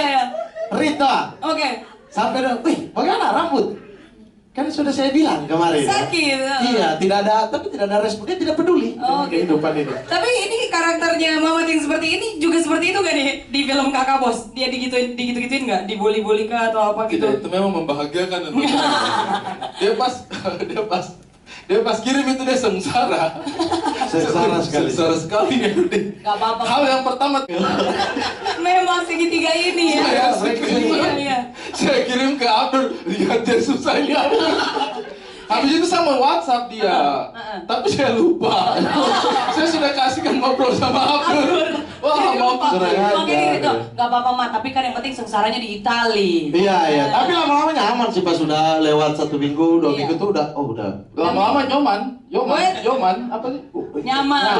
read doang. Oke. Sampai wih, bagaimana rambut? Kan sudah saya bilang kemarin. Sakit. Iya, tidak ada respon. Dia tidak peduli dengan kehidupan ini. Tapi ini karakternya Mamat yang seperti ini juga seperti itu gak di film Kakak Bos? Dia digituin nggak? Dibully-bully kah atau apa gitu? Itu memang membahagiakan tentunya. dia pas kirim itu dia sengsara. Sengsara sekali ya. Gak apa-apa. Hal yang pertama memang segitiga ini ya. Saya kirim ke Abdul, lihat dia susah ya. Habis itu sama WhatsApp dia, tapi saya lupa. Saya sudah kasihkan ngobrol sama Abdul. Wah, mau Makanya gitu, gak apa-apa Mat, tapi kan yang penting sengsaranya di Itali. Iya. Tapi lama-lama nyaman sih pas sudah lewat 1 minggu, 2 minggu tuh udah. Lama-lama nyoman, apa sih? Nyaman.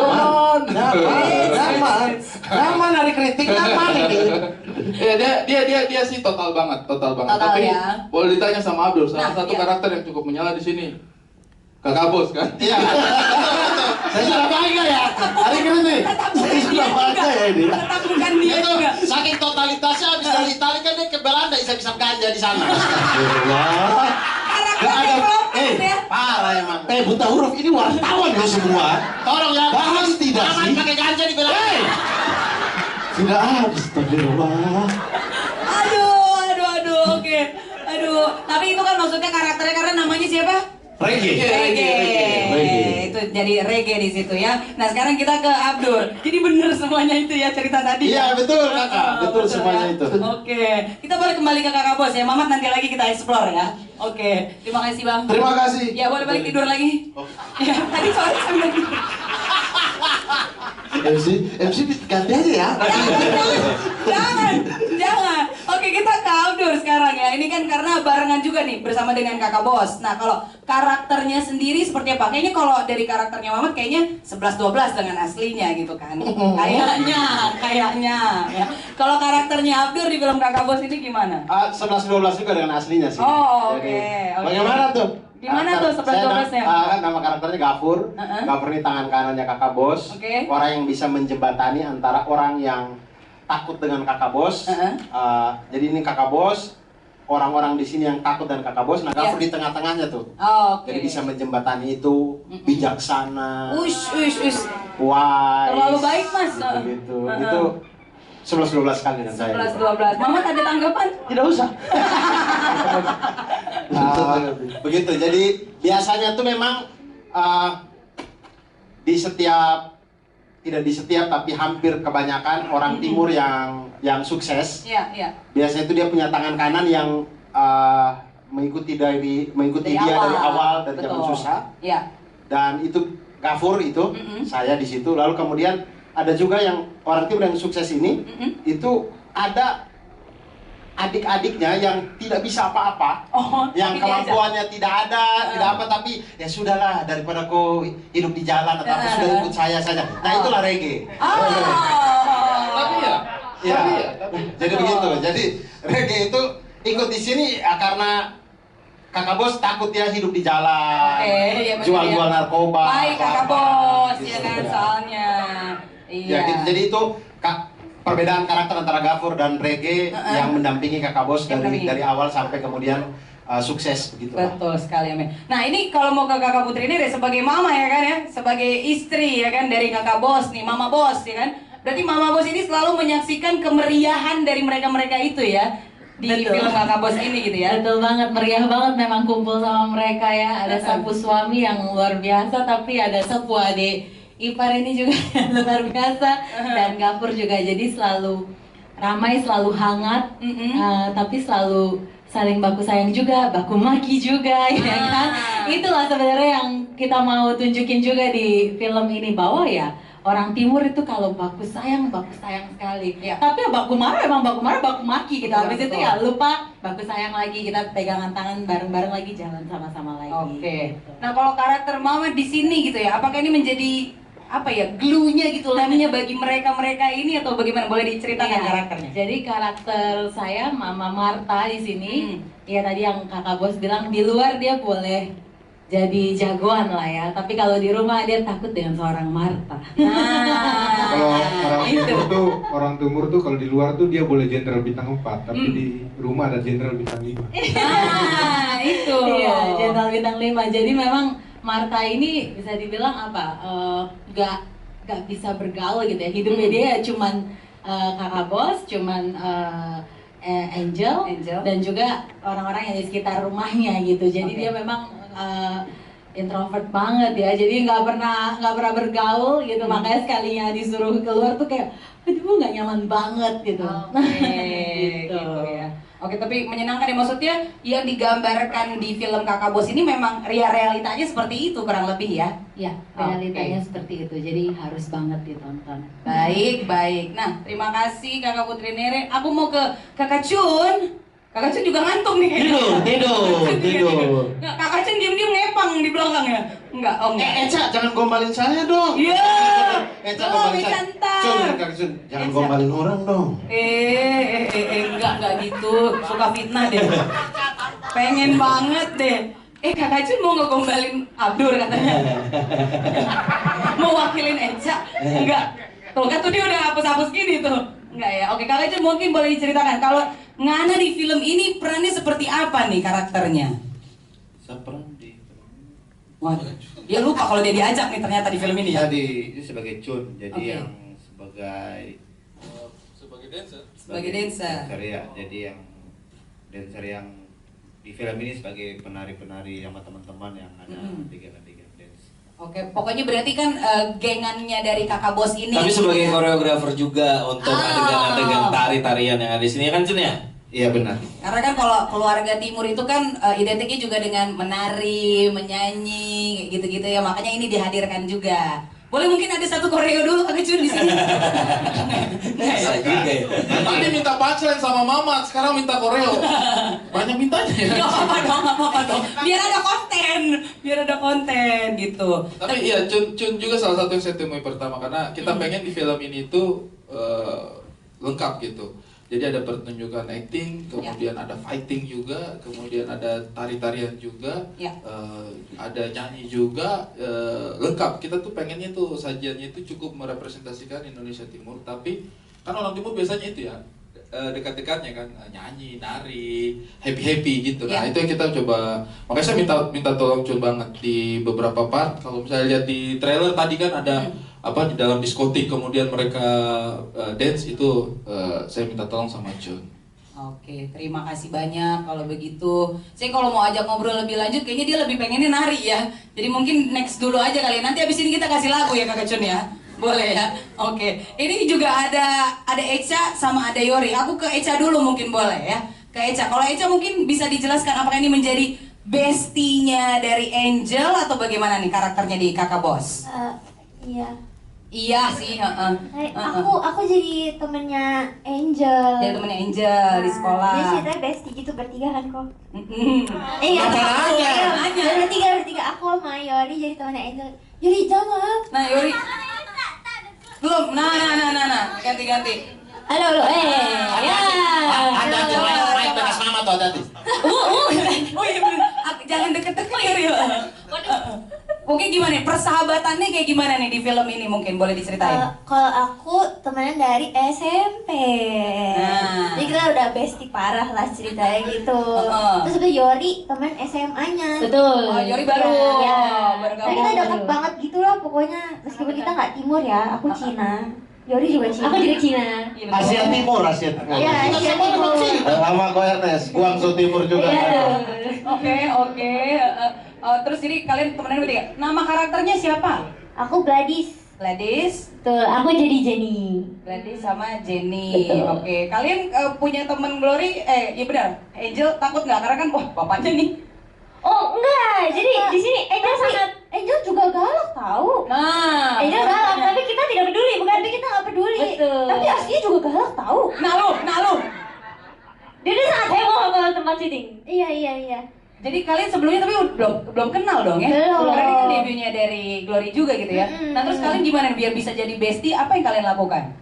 Nyaman dari kritik nyaman ini. Ya dia sih total banget. Tapi boleh ditanya sama Abdul, salah satu karakter yang cukup menyala di sini. Kakak Bos kan? Iya. Saya sudah bangga ya. Hari kritik. Saya sudah bangga ya ini. Bukan dia Itu juga. saking totalitasnya habis dari Itali kan dia ke Belanda isap-isap ganja di sana. Gak ada. Parah emang. Buta huruf ini wartawan loh semua. Tolong ya. Bahas tidak Jangan sih? pakai ganja di Belanda. Tidak astagfirullah. Aduh, oke. Aduh, tapi itu kan maksudnya karakternya karena namanya siapa? Reggae. Itu jadi reggae di situ ya. Nah, sekarang kita ke Abdul. Jadi bener semuanya itu ya cerita tadi. Iya, betul Kakak. Betul semuanya ya. itu. Oke. Kita boleh kembali ke Kakak Bos ya. Mamat nanti lagi kita explore ya. Oke. Terima kasih, Bang. Terima kasih. Ya, boleh balik tidur lagi. Ya, tadi sore sambil tidur. MC ganti aja ya. Jangan. Oke. Oke, kita ke Abdur sekarang ya. Ini kan karena barengan juga nih bersama dengan Kakak Bos. Nah, kalau karakternya sendiri seperti apa? Kayaknya kalau dari karakternya Mamat kayaknya 11-12 dengan aslinya gitu kan. Kayaknya ya. Kalau karakternya Abdur di film Kakak Bos ini gimana? 11-12 juga dengan aslinya sih. Oh, oke. Bagaimana tuh? Gimana tuh 11-12-nya? Nama karakternya Gafur. Gafur ini tangan kanannya Kakak Bos. Orang yang bisa menjembatani antara orang yang takut dengan Kakak Bos. Jadi ini Kakak Bos, orang-orang di sini yang takut dengan Kakak Bos. Nah, Gafur di tengah-tengahnya tuh. Jadi bisa menjembatani itu, bijaksana. Wise. Terlalu baik, Mas. Gitu. Itu 11-12 kali dengan saya. 11-12. Mamat ada tanggapan? Tidak usah. Begitu. Jadi biasanya tuh memang di setiap, tidak di setiap tapi hampir kebanyakan orang timur yang sukses. Biasanya itu dia punya tangan kanan yang mengikuti dia dari awal dari zaman susah. Dan itu Gafur itu, saya di situ. Lalu kemudian ada juga yang orang timur yang sukses ini, itu ada adik-adiknya yang tidak bisa apa-apa, yang kemampuannya tidak ada, tidak apa, tapi ya sudahlah, daripada kau hidup di jalan atau apa, sudah ikut saya saja. Nah, itulah reggae. Tapi ya. Jadi begitu. Jadi reggae itu ikut di sini karena Kakak Bos takut ya hidup di jalan, jual-jual narkoba. Baik Kakak Bos, ya kan soalnya. Ya, gitu. Jadi itu perbedaan karakter antara Gafur dan reggae yang mendampingi Kakak Bos dari awal sampai kemudian sukses begitu. Betul sekali, Amin. Nah, ini kalau mau ke Kakak Putri ini sebagai mama ya kan ya, sebagai istri ya kan dari Kakak Bos nih, Mama Bos ya kan. Berarti Mama Bos ini selalu menyaksikan kemeriahan dari mereka-mereka itu ya di film Kakak Bos ini gitu ya. Betul banget, meriah banget memang kumpul sama mereka ya. Ada sapu suami yang luar biasa, tapi ada sapu adik ipar ini juga yang luar biasa, dan Gafur juga. Jadi selalu ramai, selalu hangat, tapi selalu saling baku sayang juga, baku maki juga, ya kan? Itulah sebenarnya yang kita mau tunjukin juga di film ini, bahwa ya orang timur itu kalau baku sayang sekali. Tapi ya baku marah, emang baku marah, baku maki gitu. Habis itu ya lupa, baku sayang lagi, kita pegangan tangan bareng-bareng lagi, jalan sama-sama lagi. Gitu. Nah, kalau karakter Mama di sini gitu ya, apakah ini menjadi apa ya, glue-nya gitu, lemnya bagi mereka-mereka ini, atau bagaimana? Boleh diceritakan karakternya? Jadi karakter saya Mama Marta di sini, ya tadi yang Kakak Bos bilang, di luar dia boleh jadi jagoan lah ya, tapi kalau di rumah dia takut dengan seorang Marta. Kalau orang timur tuh kalau di luar tuh dia boleh jenderal bintang 4, tapi di rumah ada jenderal bintang 5. Itu. Iya, jenderal bintang 5. Jadi memang Marta ini bisa dibilang apa, gak bisa bergaul gitu ya, hidupnya dia cuman Kakak Bos, cuman Angel, dan juga orang-orang yang di sekitar rumahnya gitu. Jadi dia memang introvert banget ya, jadi nggak pernah bergaul gitu. Makanya sekalinya disuruh keluar tuh kayak, aduh nggak nyaman banget gitu. Gitu ya. Oke, tapi menyenangkan ya, maksudnya yang digambarkan di film Kakak Bos ini memang realitanya seperti itu kurang lebih ya? Ya, realitanya seperti itu, jadi harus banget ditonton. Baik. Nah, terima kasih Kakak Putri Nere. Aku mau ke Kakak Cun. Kakak Cun juga ngantuk nih kayaknya. Tidur. Nggak, Kakak Cun diem-diem ngepang di belakang ya? Enggak, enggak. Eca, jangan gombalin saya dong. Iya. Eca gombalin saya. Kakak Cun, jangan gombalin orang dong. Enggak gitu. Suka fitnah deh. Pengen banget deh. Kakak Cun mau ngegombalin Abdur katanya. Mau wakilin Eca? Enggak. Tuh kan tuh dia udah hapus-hapus gini tuh. Enggak ya. Oke, Kakak Cun mungkin boleh diceritakan kalau Ngana di film ini perannya seperti apa nih karakternya? Seperan di Waduh, dia lupa kalau dia diajak nih ternyata di film ini ya. Jadi itu sebagai Chun, jadi yang sebagai dancer. Sebagai dancer. Ya, jadi yang dancer yang di film ini sebagai penari-penari sama teman-teman yang ada adegan-adegan dance. Oke, pokoknya berarti kan gengannya dari Kakak Bos ini. Tapi sebagai koreografer juga untuk adegan-adegan tari-tarian yang ada di sini kan, Cun ya? Iya benar. Karena kan kalau keluarga timur itu kan identiknya juga dengan menari, menyanyi, kayak gitu-gitu ya. Makanya ini dihadirkan juga. Boleh mungkin ada satu koreo dulu Kak Cun di sini. Bisa juga ya. Tadi minta punchline sama Mama, sekarang minta koreo. Banyak mintanya ya. Gak apa-apa dong. Biar ada konten gitu. Tapi iya, Cun juga salah satu yang saya temui pertama karena kita pengen di film ini tuh lengkap gitu. Jadi ada pertunjukan acting, kemudian ada fighting juga, kemudian ada tari-tarian juga, ada nyanyi juga, lengkap. Kita tuh pengennya tuh sajiannya itu cukup merepresentasikan Indonesia Timur, tapi kan orang Timur biasanya itu ya dekat-dekatnya kan nyanyi, nari, happy gitu. Nah itu yang kita coba. Makanya saya minta tolong Cun banget di beberapa part. Kalau misalnya lihat di trailer tadi kan ada di dalam diskotik kemudian mereka dance itu saya minta tolong sama Cun. Oke, terima kasih banyak kalau begitu. Saya kalau mau ajak ngobrol lebih lanjut kayaknya dia lebih pengennya nari ya. Jadi mungkin next dulu aja kali. Nanti abis ini kita kasih lagu ya Kakak Cun ya. Boleh ya? Oke. Ini juga ada Echa sama ada Yori. Aku ke Echa dulu mungkin boleh ya? Ke Echa. Kalau Echa mungkin bisa dijelaskan apakah ini menjadi bestinya dari Angel atau bagaimana nih karakternya di Kakak Bos? Iya. Iya sih, Aku jadi temennya Angel. Jadi temennya Angel di sekolah. Dia ceritanya bestie gitu bertiga kan kok. Iya. Bertiga. Aku sama Yori jadi temennya Angel. Yori jawab. Nah Yori. Belum. Nah. Ganti. Halo. Ya. Hati-hati main bekas mama tuh hati-hati. Oh iya bener. Jangan deket-deket Yori. Oke gimana? Persahabatannya kayak gimana nih di film ini mungkin boleh diceritain? Kalau aku temenan dari SMP. Jadi kita udah bestie parah lah ceritanya gitu. Terus udah Yori temen SMA-nya. Betul. Oh Yori baru. Ya. Baru Nah, kita deket banget gitu lah pokoknya. Meskipun kita nggak timur ya, aku Cina. Yori juga Cina. Aku juga Cina. Asia Timur. Iya, Asia Timur. Sama Ko Ernest, Guangzhou Timur juga. Oke. Terus jadi kalian temenan bertiga. Nama karakternya siapa? Aku Gladys. Tuh, aku jadi Jenny. Gladys sama Jenny. Oke. Kalian punya teman Glory? Iya benar. Angel takut nggak? Karena kan wah bapaknya nih. Oh enggak, jadi di sini Angel juga galak tahu. Nah. Angel galak, tapi kita tidak peduli, bukan? Tapi kita nggak peduli. Betul. Tapi aslinya juga galak tahu. Nah lu. Dia sangat heboh kalau tempat syuting. Iya. Jadi kalian sebelumnya tapi belum kenal dong ya? Belum. Karena ini kan debutnya dari Glory juga gitu ya. Nah terus kalian gimana biar bisa jadi bestie? Apa yang kalian lakukan?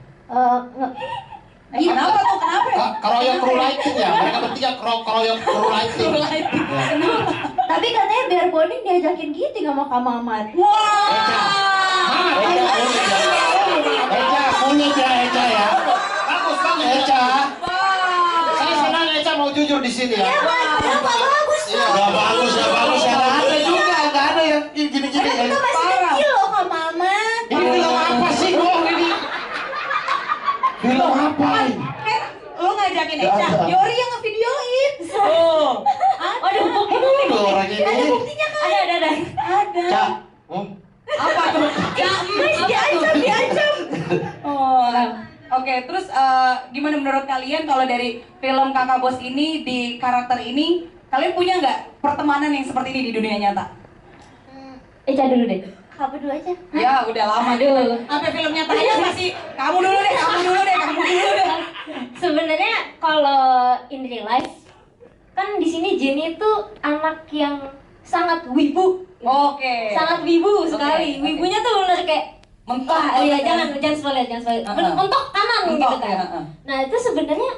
Kenapa tuh? Kenapa? Keroyok crew lighting ya, mereka bertiga keroyok crew lighting. Tapi katanya biar bonding diajakin gitu sama Kak Mamat. Echa, kunyit ya Echa ya. Bagus Echa. Saya senang Echa mau jujur di sini ya. Iya, bagus. Gak bagus. Gak ada juga, gak ada yang gini-gini. Kita masih kecil loh Kak Mamat. Ini film apa sih Gong ini? Film apa ini? Lu ngajakin Echa, Yori yang ngevideoin. Waduh, Orang ini. Ada buktinya kan? ada. Ca, Apa tuh? Diancam. Oke, terus gimana menurut kalian kalau dari film Kakak Bos ini di karakter ini kalian punya nggak pertemanan yang seperti ini di dunia nyata? Echa dulu deh. Kamu dulu aja. Ya udah lama dulu. Sampai film nyatanya masih kamu dulu deh. Sebenarnya kalau in real life kan di sini Jenny itu anak yang sangat wibu. Oke. Sangat wibu sekali. Oke. Wibunya tuh benar kayak mentok. Iya, jangan spoiler. Mentok kanan gitu kan. Ya. Nah, itu sebenarnya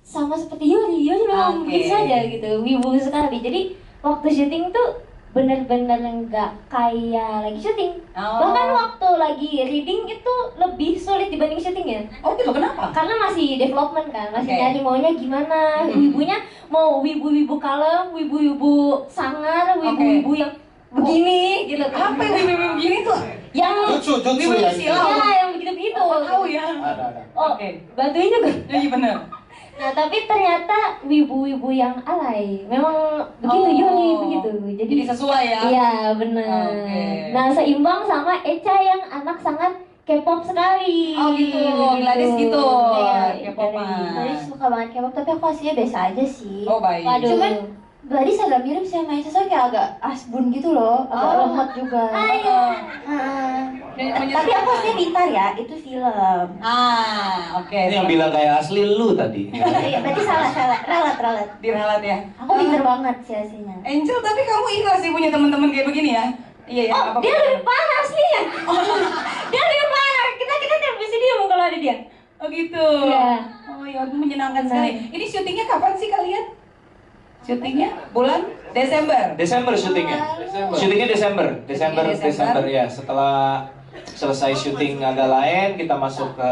sama seperti Yori memang begitu saja gitu. Wibu sekali. Jadi waktu syuting tuh bener-bener nggak kayak lagi syuting. Bahkan waktu lagi reading itu lebih sulit dibanding syutingnya. Oh gitu, kenapa? Karena masih development kan, masih nyari maunya gimana. Wibunya mau wibu-wibu kalem, wibu-wibu sangar, wibu-wibu yang begini gitu. Apa yang wibu-wibu begini tuh? Yang jutsu ya, ya. yang begitu-begitu. Oh, tahu ya. Ada. Oh, bantuin juga. Iya benar. Nah, tapi ternyata wibu-wibu yang alay. Memang begitu Yoni begitu. Jadi sesuai ya. Iya, benar. Nah, seimbang sama Echa yang anak sangat K-pop sekali. Oh gitu, Gladys gitu. Iya, K-popan. Gladys suka banget K-pop, tapi aku aslinya biasa aja sih. Oh baik. Waduh. Cuman Gadis agak mirip sama Sasa, kayak agak asbun gitu loh, agak lemot juga. Tapi aku aslinya Bintar ya, itu film. Oke. Ini yang bilang kayak asli lu tadi. Iya, berarti salah, ralat. Diralat ya. Aku pinter banget sih aslinya. Angel, tapi kamu ikhlas sih punya teman-teman kayak begini ya? Iya ya. Oh, dia lebih parah aslinya. Dia lebih parah. Kita tiap bisa diam kalau ada dia. Oh gitu. Iya. Oh ya, menyenangkan sekali. Ini syutingnya kapan sih kalian? Syutingnya bulan Desember. Desember syutingnya. Syutingnya Desember ya. Setelah selesai syuting agak lain, kita masuk ke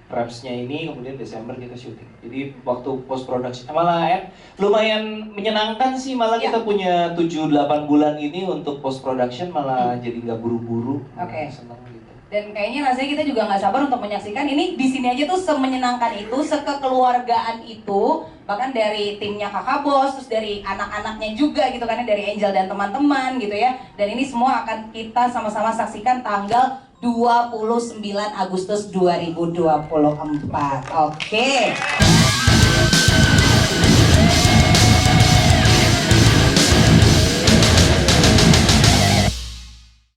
prepsnya ini, kemudian Desember kita syuting. Jadi waktu post production malah lumayan menyenangkan sih, malah kita punya 7-8 bulan ini untuk post production, malah jadi nggak buru-buru. Oke. Senang gitu. Dan kayaknya rasanya kita juga nggak sabar untuk menyaksikan ini di sini aja tuh semenyenangkan itu, sekekeluargaan itu, bahkan dari timnya Kakak Bos, terus dari anak-anaknya juga gitu kan, dari Angel dan teman-teman gitu ya. Dan ini semua akan kita sama-sama saksikan tanggal 29 Agustus 2024. Oke.